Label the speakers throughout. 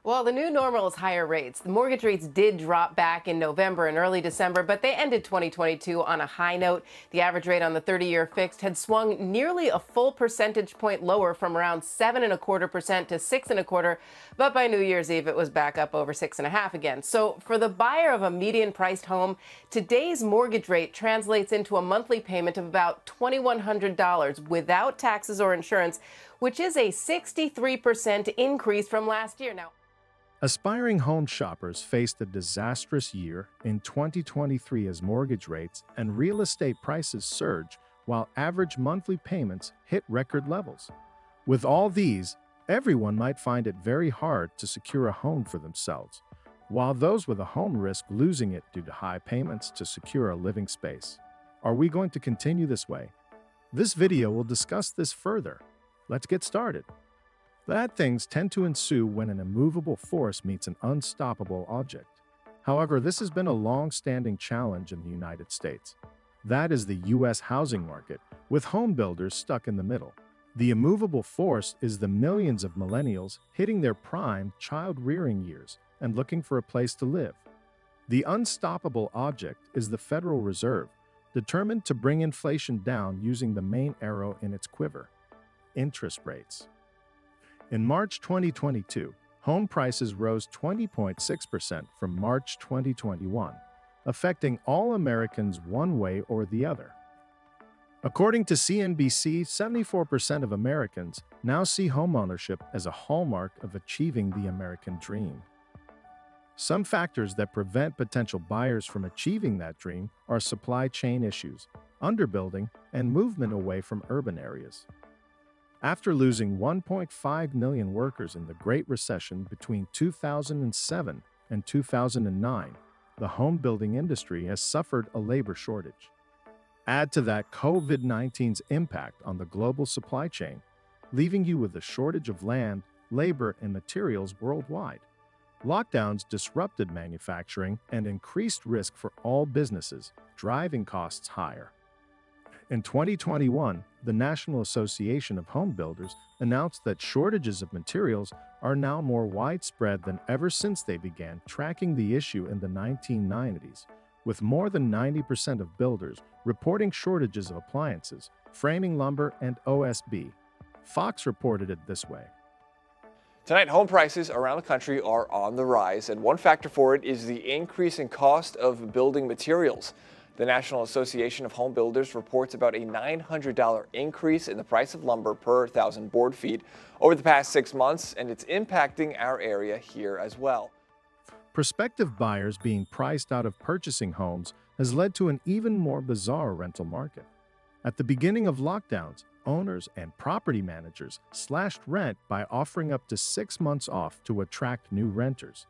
Speaker 1: Well, the new normal is higher rates. The mortgage rates did drop back in November and early December, but they ended 2022 on a high note. The average rate on the 30-year fixed had swung nearly a full percentage point lower from around 7.25% to 6.25%. But by New Year's Eve, it was back up over 6.5% again. So for the buyer of a median-priced home, today's mortgage rate translates into a monthly payment of about $2,100 without taxes or insurance, which is a 63% increase from last year. Now,
Speaker 2: Aspiring home shoppers faced a disastrous year in 2023 as mortgage rates and real estate prices surge while average monthly payments hit record levels. With all these, everyone might find it very hard to secure a home for themselves, while those with a home risk losing it due to high payments to secure a living space. Are we going to continue this way? This video will discuss this further. Let's get started. Bad things tend to ensue when an immovable force meets an unstoppable object. However, this has been a long-standing challenge in the United States. That is the U.S. housing market, with home builders stuck in the middle. The immovable force is the millions of millennials hitting their prime child-rearing years and looking for a place to live. The unstoppable object is the Federal Reserve, determined to bring inflation down using the main arrow in its quiver: interest rates. In March 2022, home prices rose 20.6% from March 2021, affecting all Americans one way or the other. According to CNBC, 74% of Americans now see homeownership as a hallmark of achieving the American dream. Some factors that prevent potential buyers from achieving that dream are supply chain issues, underbuilding, and movement away from urban areas. After losing 1.5 million workers in the Great Recession between 2007 and 2009, the home building industry has suffered a labor shortage. Add to that COVID-19's impact on the global supply chain, leaving you with a shortage of land, labor, and materials worldwide. Lockdowns disrupted manufacturing and increased risk for all businesses, driving costs higher. In 2021, the National Association of Home Builders announced that shortages of materials are now more widespread than ever since they began tracking the issue in the 1990s, with more than 90% of builders reporting shortages of appliances, framing lumber, and OSB. Fox reported it this way.
Speaker 3: Tonight, home prices around the country are on the rise, and one factor for it is the increase in cost of building materials. The National Association of Home Builders reports about a $900 increase in the price of lumber per 1,000 board feet over the past 6 months, and it's impacting our area here as well.
Speaker 2: Prospective buyers being priced out of purchasing homes has led to an even more bizarre rental market. At the beginning of lockdowns, owners and property managers slashed rent by offering up to 6 months off to attract new renters.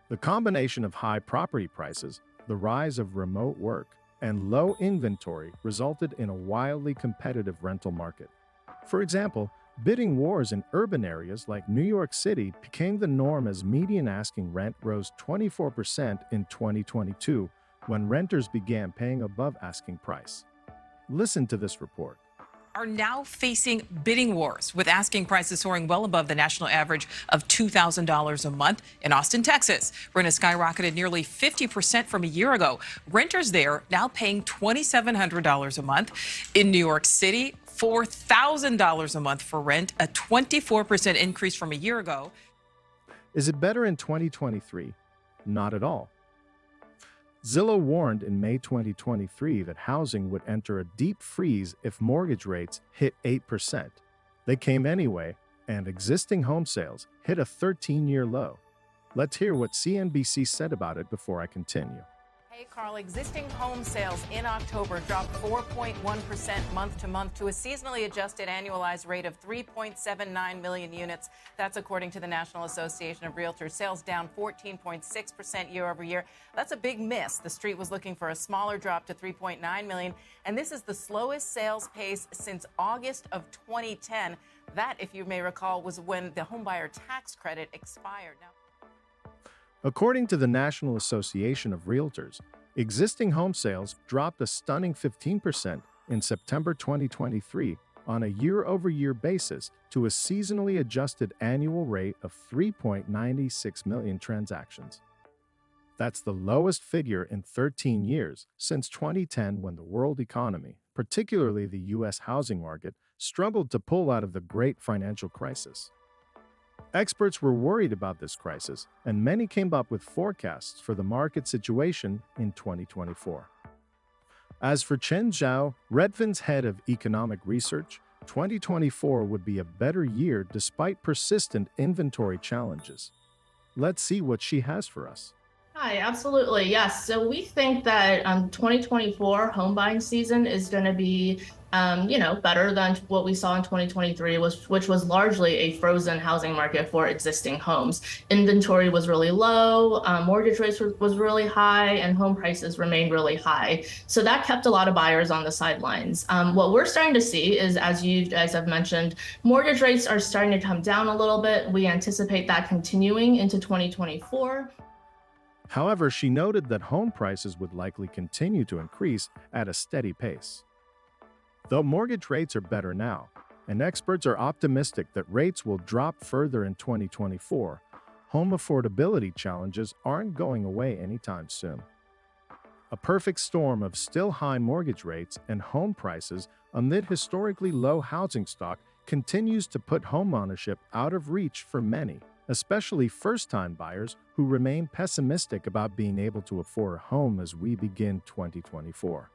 Speaker 2: The combination of high property prices, the rise of remote work, and low inventory resulted in a wildly competitive rental market. For example, bidding wars in urban areas like New York City became the norm as median asking rent rose 24% in 2022 when renters began paying above asking price. Listen to this report.
Speaker 4: Are now facing bidding wars, with asking prices soaring well above the national average of $2,000 a month. In Austin, Texas, rent has skyrocketed nearly 50% from a year ago. Renters there now paying $2,700 a month. In New York City, $4,000 a month for rent, a 24% increase from a year ago.
Speaker 2: Is it better in 2023? Not at all. Zillow warned in May 2023 that housing would enter a deep freeze if mortgage rates hit 8%. They came anyway, and existing home sales hit a 13-year low. Let's hear what CNBC said about it before I continue.
Speaker 1: hey, Carl, existing home sales in October dropped 4.1% month to month to a seasonally adjusted annualized rate of 3.79 million units. That's according to the National Association of Realtors. Sales down 14.6% year over year. That's a big miss. The street was looking for a smaller drop to 3.9 million, and this is the slowest sales pace since August of 2010. That, if you may recall, was when the homebuyer tax credit expired. Now,
Speaker 2: according to the National Association of Realtors, existing home sales dropped a stunning 15% in September 2023 on a year-over-year basis to a seasonally adjusted annual rate of 3.96 million transactions. That's the lowest figure in 13 years since 2010, when the world economy, particularly the U.S. housing market, struggled to pull out of the great financial crisis. Experts were worried about this crisis, and many came up with forecasts for the market situation in 2024. As for Chen Zhao, Redfin's head of economic research, 2024 would be a better year despite persistent inventory challenges. Let's see what she has for us.
Speaker 5: Hi, absolutely. Yes. So we think that 2024 home buying season is going to be, better than what we saw in 2023, which was largely a frozen housing market for existing homes. Inventory was really low, mortgage rates was really high, and home prices remained really high. So that kept a lot of buyers on the sidelines. What we're starting to see is, as you guys have mentioned, mortgage rates are starting to come down a little bit. We anticipate that continuing into 2024.
Speaker 2: However, she noted that home prices would likely continue to increase at a steady pace. Though mortgage rates are better now, and experts are optimistic that rates will drop further in 2024, home affordability challenges aren't going away anytime soon. A perfect storm of still high mortgage rates and home prices amid historically low housing stock continues to put homeownership out of reach for many, especially first-time buyers who remain pessimistic about being able to afford a home as we begin 2024.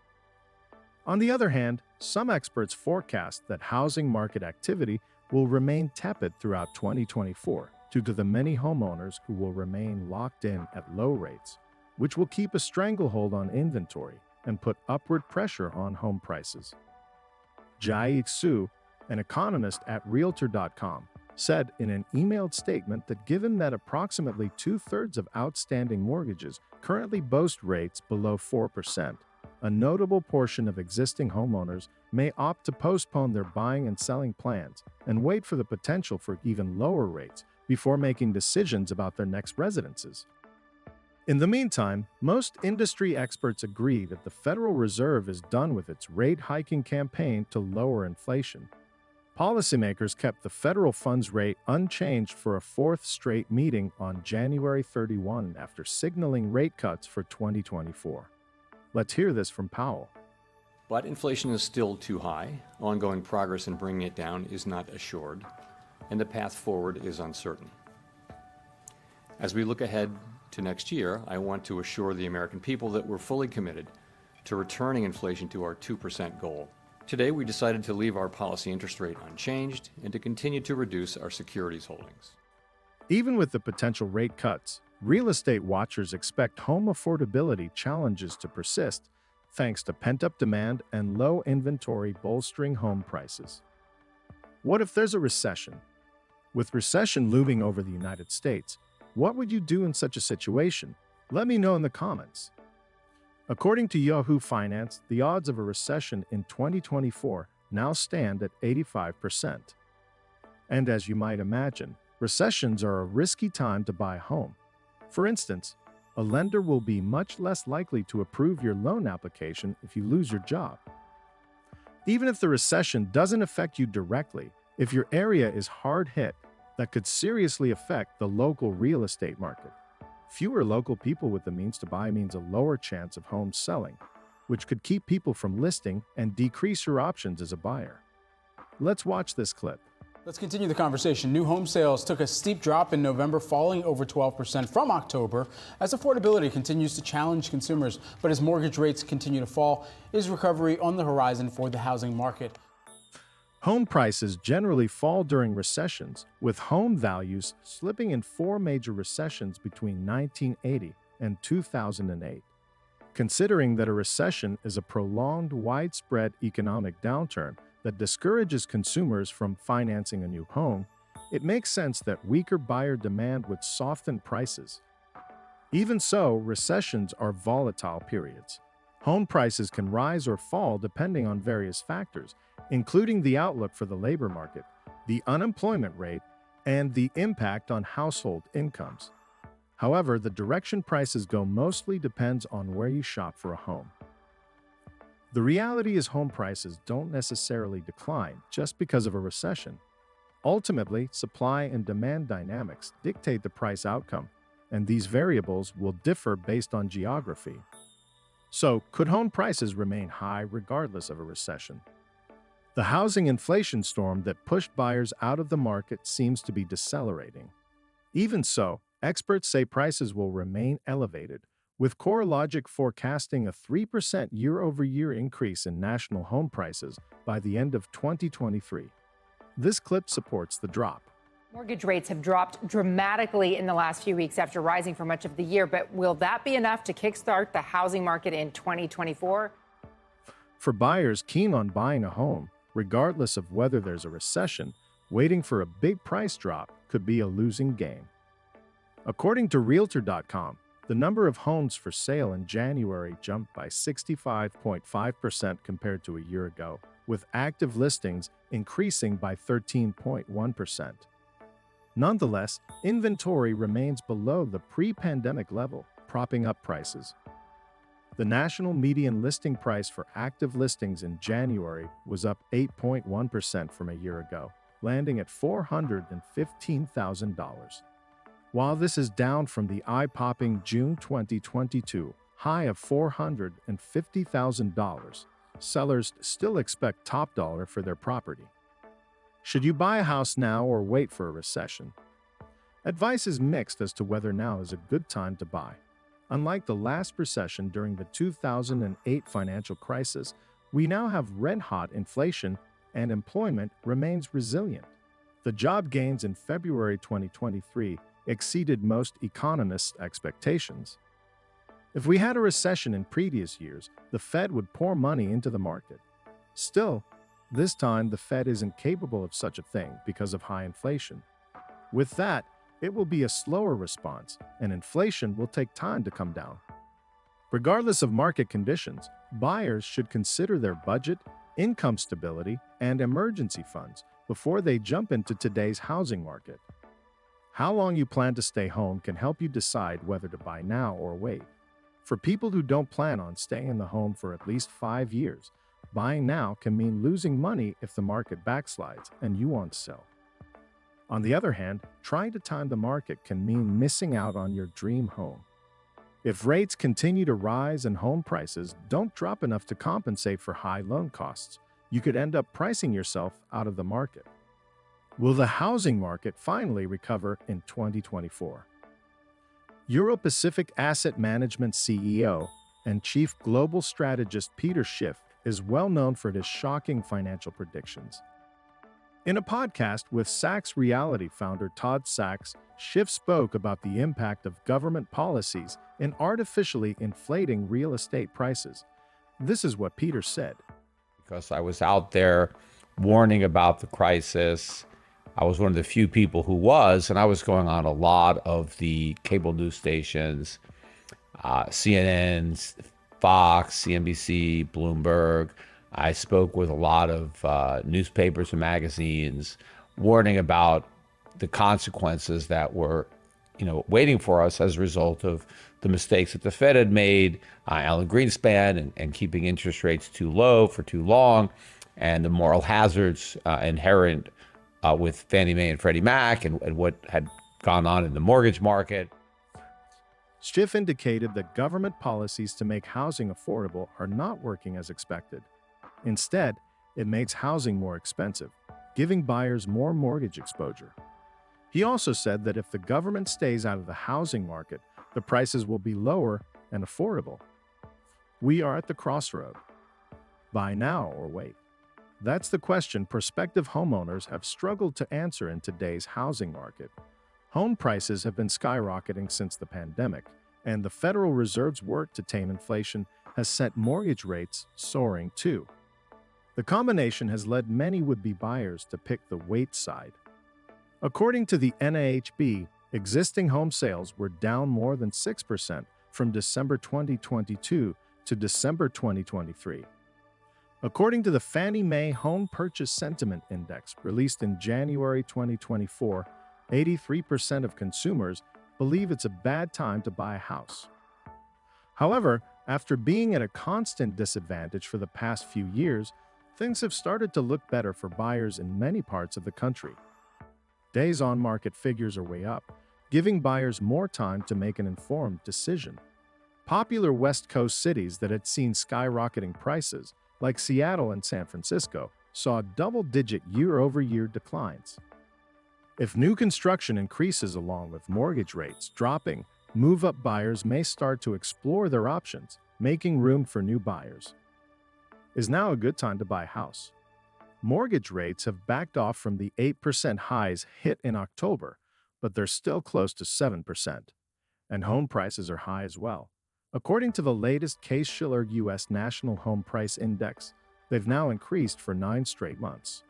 Speaker 2: On the other hand, some experts forecast that housing market activity will remain tepid throughout 2024 due to the many homeowners who will remain locked in at low rates, which will keep a stranglehold on inventory and put upward pressure on home prices. Jai Su, an economist at Realtor.com, said in an emailed statement that given that approximately two-thirds of outstanding mortgages currently boast rates below 4%, a notable portion of existing homeowners may opt to postpone their buying and selling plans and wait for the potential for even lower rates before making decisions about their next residences. In the meantime, most industry experts agree that the Federal Reserve is done with its rate hiking campaign to lower inflation. Policymakers kept the federal funds rate unchanged for a fourth straight meeting on January 31 after signaling rate cuts for 2024. Let's hear this from Powell.
Speaker 6: But inflation is still too high, ongoing progress in bringing it down is not assured, and the path forward is uncertain. As we look ahead to next year, I want to assure the American people that we're fully committed to returning inflation to our 2% goal. Today, we decided to leave our policy interest rate unchanged and to continue to reduce our securities holdings.
Speaker 2: Even with the potential rate cuts, real estate watchers expect home affordability challenges to persist, thanks to pent-up demand and low inventory bolstering home prices. What if there's a recession? With recession looming over the United States, what would you do in such a situation? Let me know in the comments. According to Yahoo Finance, the odds of a recession in 2024 now stand at 85%. And as you might imagine, recessions are a risky time to buy a home. For instance, a lender will be much less likely to approve your loan application if you lose your job. Even if the recession doesn't affect you directly, if your area is hard hit, that could seriously affect the local real estate market. Fewer local people with the means to buy means a lower chance of homes selling, which could keep people from listing and decrease your options as a buyer. Let's watch this clip.
Speaker 7: Let's continue the conversation. New home sales took a steep drop in November, falling over 12% from October as affordability continues to challenge consumers. But as mortgage rates continue to fall, is recovery on the horizon for the housing market?
Speaker 2: Home prices generally fall during recessions, with home values slipping in 4 major recessions between 1980 and 2008. Considering that a recession is a prolonged, widespread economic downturn that discourages consumers from financing a new home, it makes sense that weaker buyer demand would soften prices. Even so, recessions are volatile periods. Home prices can rise or fall depending on various factors, including the outlook for the labor market, the unemployment rate, and the impact on household incomes. However, the direction prices go mostly depends on where you shop for a home. The reality is home prices don't necessarily decline just because of a recession. Ultimately, supply and demand dynamics dictate the price outcome, and these variables will differ based on geography. So, could home prices remain high regardless of a recession? The housing inflation storm that pushed buyers out of the market seems to be decelerating. Even so, experts say prices will remain elevated, with CoreLogic forecasting a 3% year-over-year increase in national home prices by the end of 2023. This clip supports the drop.
Speaker 8: Mortgage rates have dropped dramatically in the last few weeks after rising for much of the year, but will that be enough to kickstart the housing market in 2024?
Speaker 2: For buyers keen on buying a home, regardless of whether there's a recession, waiting for a big price drop could be a losing game. According to Realtor.com, the number of homes for sale in January jumped by 65.5% compared to a year ago, with active listings increasing by 13.1%. Nonetheless, inventory remains below the pre-pandemic level, propping up prices. The national median listing price for active listings in January was up 8.1% from a year ago, landing at $415,000. While this is down from the eye-popping June 2022 high of $450,000, sellers still expect top dollar for their property. Should you buy a house now or wait for a recession? Advice is mixed as to whether now is a good time to buy. Unlike the last recession during the 2008 financial crisis, we now have red-hot inflation and employment remains resilient. The job gains in February 2023 exceeded most economists' expectations. If we had a recession in previous years, the Fed would pour money into the market. Still, this time the Fed isn't capable of such a thing because of high inflation. With that, it will be a slower response, and inflation will take time to come down. Regardless of market conditions, buyers should consider their budget, income stability, and emergency funds before they jump into today's housing market. How long you plan to stay home can help you decide whether to buy now or wait. For people who don't plan on staying in the home for at least 5 years, buying now can mean losing money if the market backslides and you want to sell. On the other hand, trying to time the market can mean missing out on your dream home. If rates continue to rise and home prices don't drop enough to compensate for high loan costs, you could end up pricing yourself out of the market. Will the housing market finally recover in 2024? Euro-Pacific Asset Management CEO and Chief Global Strategist Peter Schiff is well known for his shocking financial predictions. In a podcast with Sachs Reality founder Todd Sachs, Schiff spoke about the impact of government policies in artificially inflating real estate prices. This is what Peter said.
Speaker 9: Because I was out there warning about the crisis. I was one of the few people who was, and I was going on a lot of the cable news stations, CNN, Fox, CNBC, Bloomberg. I spoke with a lot of newspapers and magazines, warning about the consequences that were, waiting for us as a result of the mistakes that the Fed had made, Alan Greenspan, and keeping interest rates too low for too long, and the moral hazards inherent with Fannie Mae and Freddie Mac and what had gone on in the mortgage market.
Speaker 2: Schiff indicated that government policies to make housing affordable are not working as expected. Instead, it makes housing more expensive, giving buyers more mortgage exposure. He also said that if the government stays out of the housing market, the prices will be lower and affordable. We are at the crossroad. Buy now or wait? That's the question prospective homeowners have struggled to answer in today's housing market. Home prices have been skyrocketing since the pandemic, and the Federal Reserve's work to tame inflation has sent mortgage rates soaring too. The combination has led many would-be buyers to pick the wait side. According to the NAHB, existing home sales were down more than 6% from December 2022 to December 2023. According to the Fannie Mae Home Purchase Sentiment Index released in January 2024, 83% of consumers believe it's a bad time to buy a house. However, After being at a constant disadvantage for the past few years, things have started to look better for buyers in many parts of the country. Days on market figures are way up, giving buyers more time to make an informed decision. Popular West Coast cities that had seen skyrocketing prices, like Seattle and San Francisco, saw double-digit year-over-year declines. If new construction increases along with mortgage rates dropping, move-up buyers may start to explore their options, making room for new buyers. Is now a good time to buy a house? Mortgage rates have backed off from the 8% highs hit in October, but they're still close to 7%. And home prices are high as well. According to the latest Case-Shiller U.S. National Home Price Index, they've now increased for 9 straight months.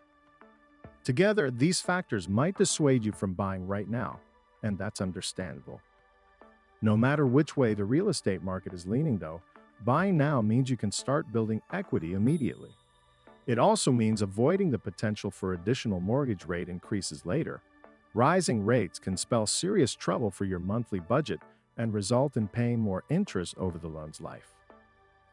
Speaker 2: Together, these factors might dissuade you from buying right now, and that's understandable. No matter which way the real estate market is leaning, though, buying now means you can start building equity immediately. It also means avoiding the potential for additional mortgage rate increases later. Rising rates can spell serious trouble for your monthly budget and result in paying more interest over the loan's life.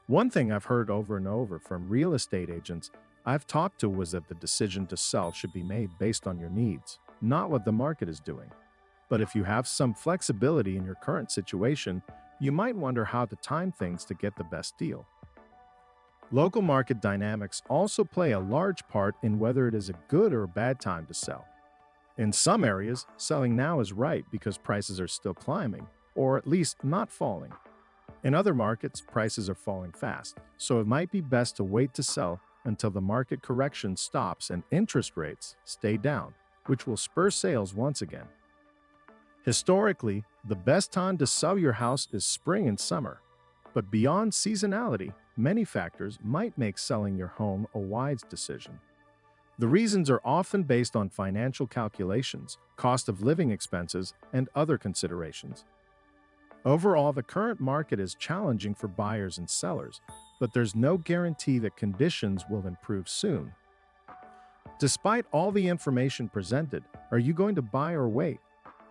Speaker 2: One thing I've heard over and over from real estate agents I've talked to was that the decision to sell should be made based on your needs, not what the market is doing. But if you have some flexibility in your current situation, you might wonder how to time things to get the best deal. Local market dynamics also play a large part in whether it is a good or a bad time to sell. In some areas, selling now is right because prices are still climbing, or at least not falling. In other markets, prices are falling fast, so it might be best to wait to sell until the market correction stops and interest rates stay down, which will spur sales once again. Historically, the best time to sell your house is spring and summer, but beyond seasonality, many factors might make selling your home a wise decision. The reasons are often based on financial calculations, cost of living expenses, and other considerations. Overall, the current market is challenging for buyers and sellers, but there's no guarantee that conditions will improve soon. Despite all the information presented, are you going to buy or wait?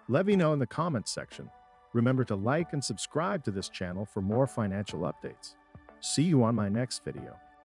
Speaker 2: Let me know in the comments section. Remember to like and subscribe to this channel for more financial updates. See you on my next video.